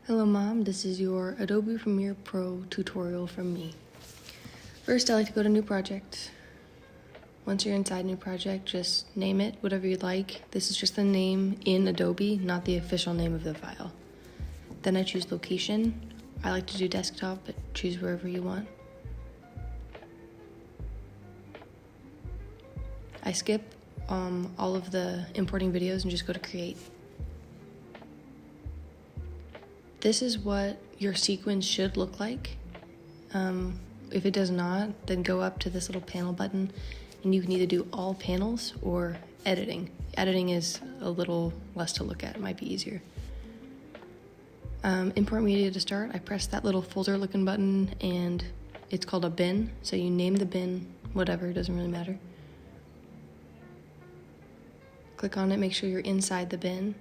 Hello Mom, this is your Adobe Premiere Pro tutorial from me. First, I like to go to New Project. Once you're inside New Project, just name it whatever you'd like. This is just the name in Adobe, not the official name of the file. Then I choose location. I like to do desktop, but choose wherever you want. I skip all of the importing videos and just go to create. This is what your sequence should look like. If it does not, then go up to this little panel button and you can either do all panels or editing. Editing is a little less to look at, it might be easier. Import media to start, I press that little folder looking button and it's called a bin. So you name the bin, whatever, it doesn't really matter. Click on it, make sure you're inside the bin.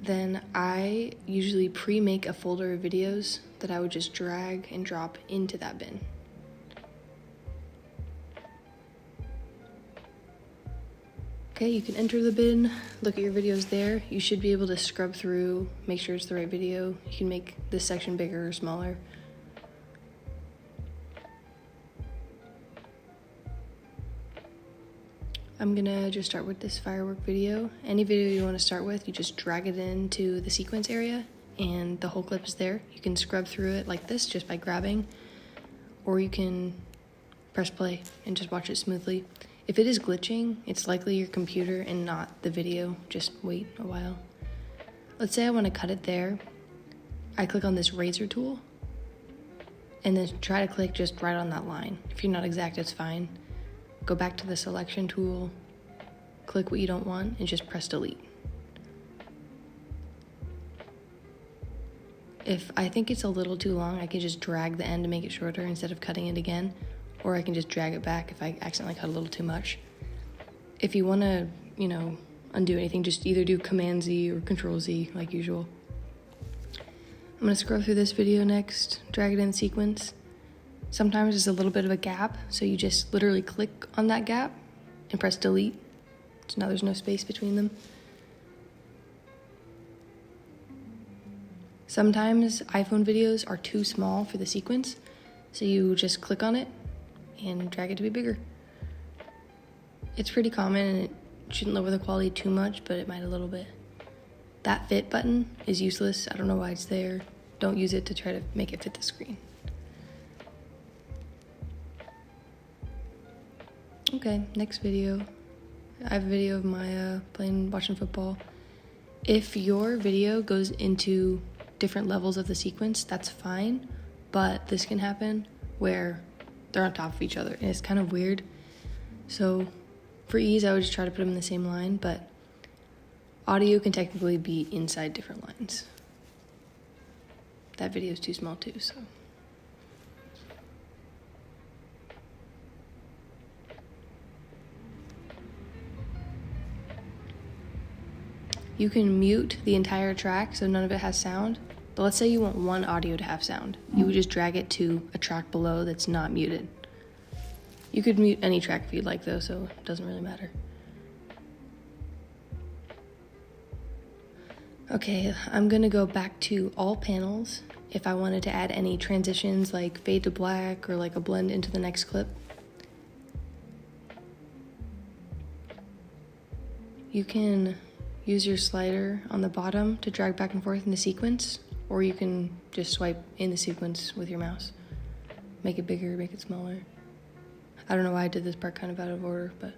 Then I usually pre-make a folder of videos that I would just drag and drop into that bin. Okay, you can enter the bin, look at your videos there. You should be able to scrub through, make sure it's the right video. You can make this section bigger or smaller. I'm gonna just start with this firework video. Any video you want to start with, you just drag it into the sequence area and the whole clip is there. You can scrub through it like this just by grabbing, or you can press play and just watch it smoothly. If it is glitching, it's likely your computer and not the video. Just wait a while. Let's say I want to cut it there. I click on this razor tool and then try to click just right on that line. If you're not exact, it's fine. Go back to the selection tool, click what you don't want, and just press delete. If I think it's a little too long, I can just drag the end to make it shorter instead of cutting it again, or I can just drag it back if I accidentally cut a little too much. If you want to, undo anything, just either do Command Z or Control Z like usual. I'm going to scroll through this video next, drag it in sequence. Sometimes there's a little bit of a gap, so you just literally click on that gap and press delete. So now there's no space between them. Sometimes iPhone videos are too small for the sequence, so you just click on it and drag it to be bigger. It's pretty common and it shouldn't lower the quality too much, but it might a little bit. That fit button is useless. I don't know why it's there. Don't use it to try to make it fit the screen. Okay, next video. I have a video of Maya watching football. If your video goes into different levels of the sequence, that's fine, but this can happen where they're on top of each other, and it's kind of weird. So for ease, I would just try to put them in the same line, but audio can technically be inside different lines. That video is too small too, so. You can mute the entire track so none of it has sound, but let's say you want one audio to have sound. You would just drag it to a track below that's not muted. You could mute any track if you'd like though, so it doesn't really matter. Okay, I'm gonna go back to all panels if I wanted to add any transitions like fade to black or like a blend into the next clip. You can use your slider on the bottom to drag back and forth in the sequence, or you can just swipe in the sequence with your mouse. Make it bigger, make it smaller. I don't know why I did this part kind of out of order, but.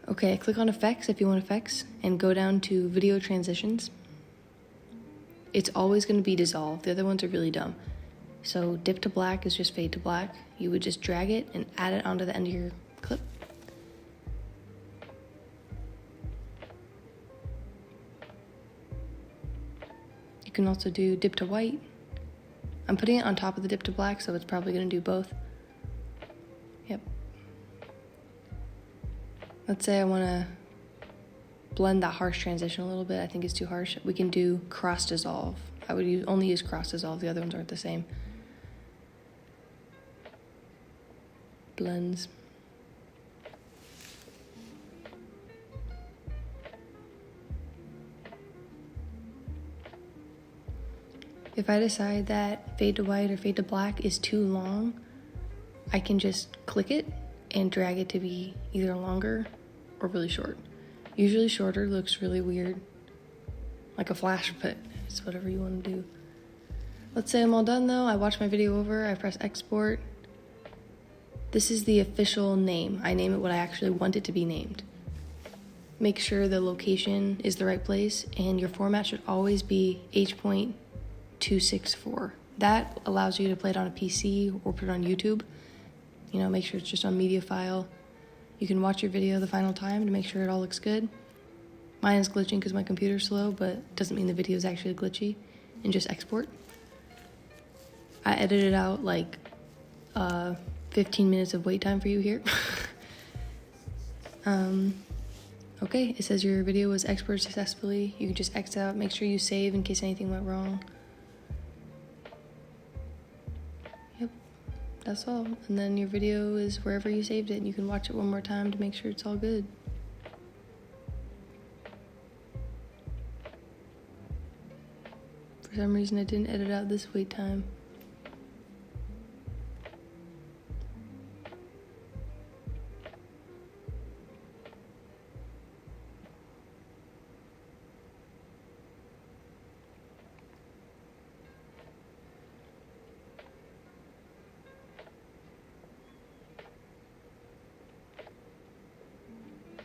Okay, click on effects if you want effects, and go down to video transitions. It's always going to be dissolve. The other ones are really dumb. So dip to black is just fade to black. You would just drag it and add it onto the end of your clip. You can also do dip to white. I'm putting it on top of the dip to black, so it's probably going to do both. Yep. Let's say I want to blend that harsh transition a little bit. I think it's too harsh. We can do cross dissolve. I would only use cross dissolve. The other ones aren't the same. Blends. If I decide that fade to white or fade to black is too long, I can just click it and drag it to be either longer or really short. Usually shorter looks really weird, like a flash, but it's whatever you want to do. Let's say I'm all done though. I watch my video over, I press export. This is the official name. I name it what I actually want it to be named. Make sure the location is the right place, and your format should always be H.264. That allows you to play it on a PC or put it on YouTube. You know, make sure it's just on media file. You can watch your video the final time to make sure it all looks good. Mine is glitching because my computer's slow, but doesn't mean the video is actually glitchy. And just export. I edited out like 15 minutes of wait time for you here. Okay, it says your video was exported successfully. You can just X out, make sure you save in case anything went wrong. Yep, that's all. And then your video is wherever you saved it, and you can watch it one more time to make sure it's all good. For some reason I didn't edit out this wait time.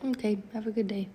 Okay, have a good day.